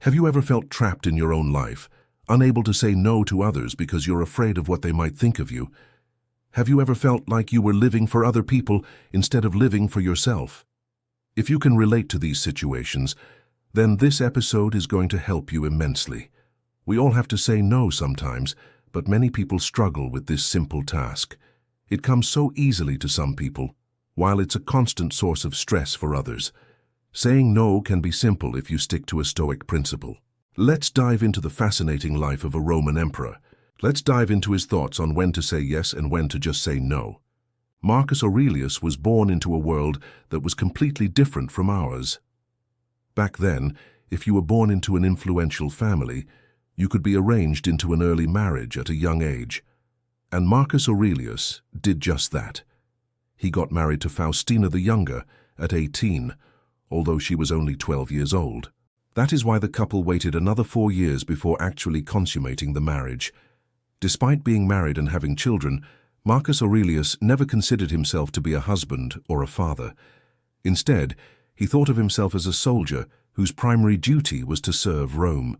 Have you ever felt trapped in your own life, unable to say no to others because you're afraid of what they might think of you? Have you ever felt like you were living for other people instead of living for yourself? If you can relate to these situations, then this episode is going to help you immensely. We all have to say no sometimes, but many people struggle with this simple task. It comes so easily to some people, while it's a constant source of stress for others. Saying no can be simple if you stick to a Stoic principle. Let's dive into the fascinating life of a Roman emperor. Let's dive into his thoughts on when to say yes and when to just say no. Marcus Aurelius was born into a world that was completely different from ours. Back then, if you were born into an influential family, you could be arranged into an early marriage at a young age. And Marcus Aurelius did just that. He got married to Faustina the Younger at 18, although she was only 12 years old. That is why the couple waited another 4 years before actually consummating the marriage. Despite being married and having children, Marcus Aurelius never considered himself to be a husband or a father. Instead, he thought of himself as a soldier whose primary duty was to serve Rome.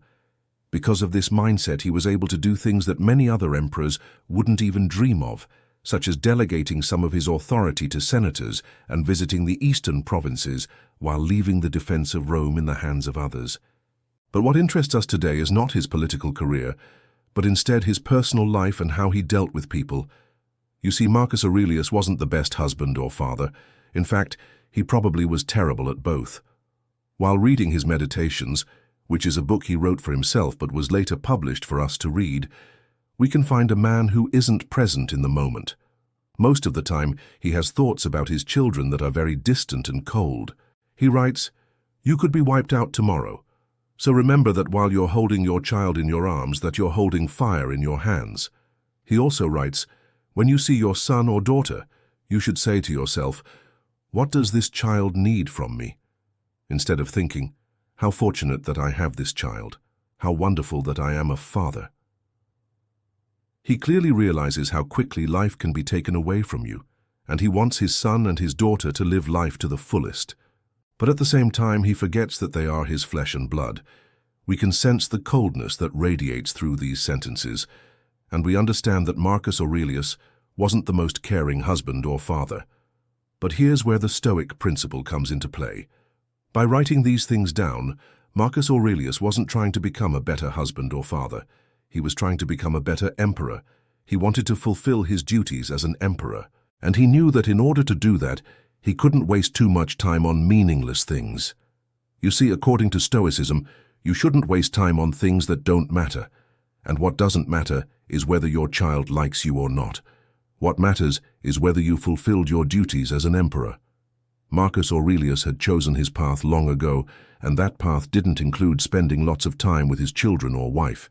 Because of this mindset, he was able to do things that many other emperors wouldn't even dream of, such as delegating some of his authority to senators and visiting the eastern provinces while leaving the defense of Rome in the hands of others. But what interests us today is not his political career, but instead his personal life and how he dealt with people. You see, Marcus Aurelius wasn't the best husband or father. In fact, he probably was terrible at both. While reading his Meditations, which is a book he wrote for himself but was later published for us to read, we can find a man who isn't present in the moment. Most of the time, he has thoughts about his children that are very distant and cold. He writes, "You could be wiped out tomorrow. So remember that while you're holding your child in your arms, that you're holding fire in your hands." He also writes, "When you see your son or daughter, you should say to yourself, 'What does this child need from me?' Instead of thinking, 'How fortunate that I have this child. How wonderful that I am a father.'" He clearly realizes how quickly life can be taken away from you, and he wants his son and his daughter to live life to the fullest. But at the same time, he forgets that they are his flesh and blood. We can sense the coldness that radiates through these sentences, and we understand that Marcus Aurelius wasn't the most caring husband or father. But here's where the Stoic principle comes into play. By writing these things down, Marcus Aurelius wasn't trying to become a better husband or father. He was trying to become a better emperor. He wanted to fulfill his duties as an emperor. And he knew that in order to do that, he couldn't waste too much time on meaningless things. You see, according to Stoicism, you shouldn't waste time on things that don't matter. And what doesn't matter is whether your child likes you or not. What matters is whether you fulfilled your duties as an emperor. Marcus Aurelius had chosen his path long ago, and that path didn't include spending lots of time with his children or wife.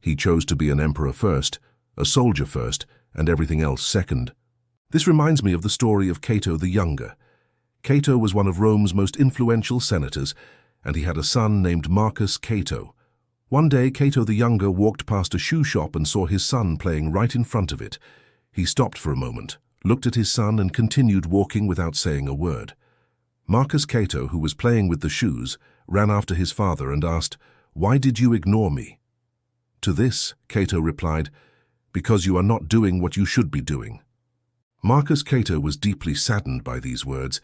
He chose to be an emperor first, a soldier first, and everything else second. This reminds me of the story of Cato the Younger. Cato was one of Rome's most influential senators, and he had a son named Marcus Cato. One day, Cato the Younger walked past a shoe shop and saw his son playing right in front of it. He stopped for a moment, looked at his son, and continued walking without saying a word. Marcus Cato, who was playing with the shoes, ran after his father and asked, "Why did you ignore me?" To this, Cato replied, "Because you are not doing what you should be doing." Marcus Cato was deeply saddened by these words,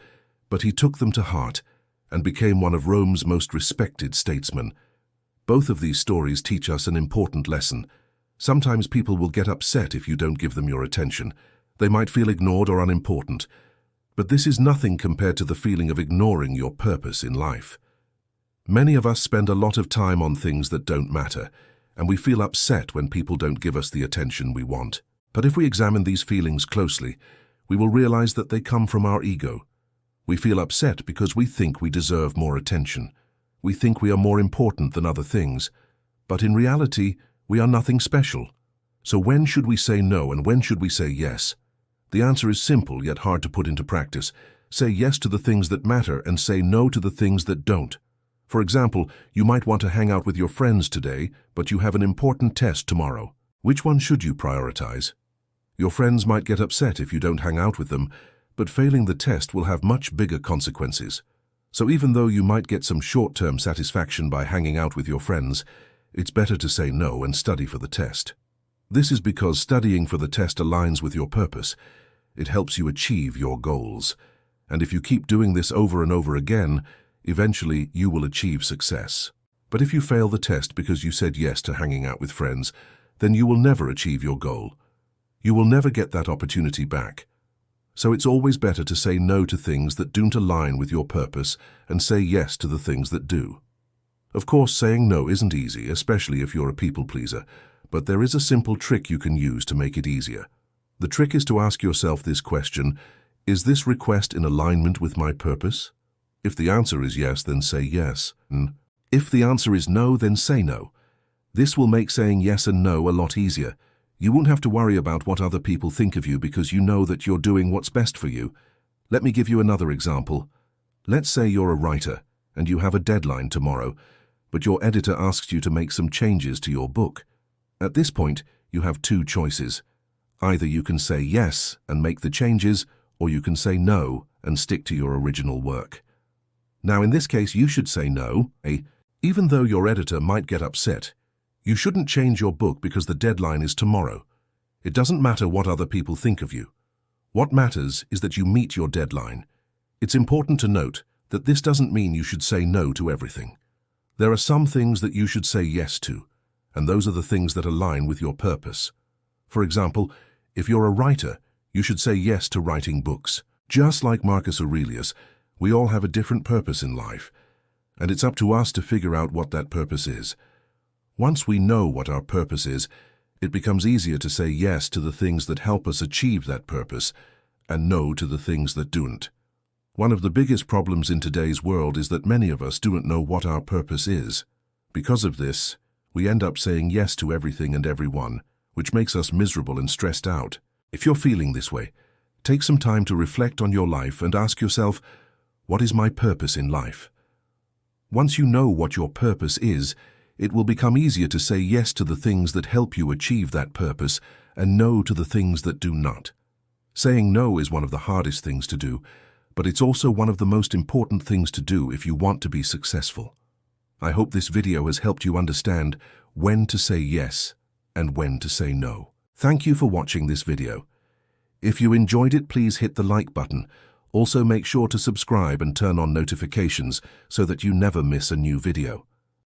but he took them to heart and became one of Rome's most respected statesmen. Both of these stories teach us an important lesson. Sometimes people will get upset if you don't give them your attention. They might feel ignored or unimportant, but this is nothing compared to the feeling of ignoring your purpose in life. Many of us spend a lot of time on things that don't matter, and we feel upset when people don't give us the attention we want. But if we examine these feelings closely, we will realize that they come from our ego. We feel upset because we think we deserve more attention. We think we are more important than other things. But in reality, we are nothing special. So when should we say no and when should we say yes? The answer is simple yet hard to put into practice. Say yes to the things that matter and say no to the things that don't. For example, you might want to hang out with your friends today, but you have an important test tomorrow. Which one should you prioritize? Your friends might get upset if you don't hang out with them, but failing the test will have much bigger consequences. So even though you might get some short-term satisfaction by hanging out with your friends, it's better to say no and study for the test. This is because studying for the test aligns with your purpose. It helps you achieve your goals. And if you keep doing this over and over again, eventually you will achieve success. But if you fail the test because you said yes to hanging out with friends, then you will never achieve your goal. You will never get that opportunity back. So it's always better to say no to things that don't align with your purpose and say yes to the things that do. Of course, saying no isn't easy, especially if you're a people pleaser, but there is a simple trick you can use to make it easier. The trick is to ask yourself this question: is this request in alignment with my purpose? If the answer is yes, then say yes. If the answer is no, then say no. This will make saying yes and no a lot easier. You won't have to worry about what other people think of you because you know that you're doing what's best for you. Let me give you another example. Let's say you're a writer and you have a deadline tomorrow, but your editor asks you to make some changes to your book. At this point, you have two choices. Either you can say yes and make the changes, or you can say no and stick to your original work. Now, in this case, you should say no. Even though your editor might get upset, you shouldn't change your book because the deadline is tomorrow. It doesn't matter what other people think of you. What matters is that you meet your deadline. It's important to note that this doesn't mean you should say no to everything. There are some things that you should say yes to, and those are the things that align with your purpose. For example, if you're a writer, you should say yes to writing books. Just like Marcus Aurelius, we all have a different purpose in life, and it's up to us to figure out what that purpose is. Once we know what our purpose is, it becomes easier to say yes to the things that help us achieve that purpose, and no to the things that don't. One of the biggest problems in today's world is that many of us don't know what our purpose is. Because of this, we end up saying yes to everything and everyone, which makes us miserable and stressed out. If you're feeling this way, take some time to reflect on your life and ask yourself, what is my purpose in life? Once you know what your purpose is, it will become easier to say yes to the things that help you achieve that purpose and no to the things that do not. Saying no is one of the hardest things to do, but it's also one of the most important things to do if you want to be successful. I hope this video has helped you understand when to say yes and when to say no. Thank you for watching this video. If you enjoyed it, please hit the like button. Also, make sure to subscribe and turn on notifications so that you never miss a new video.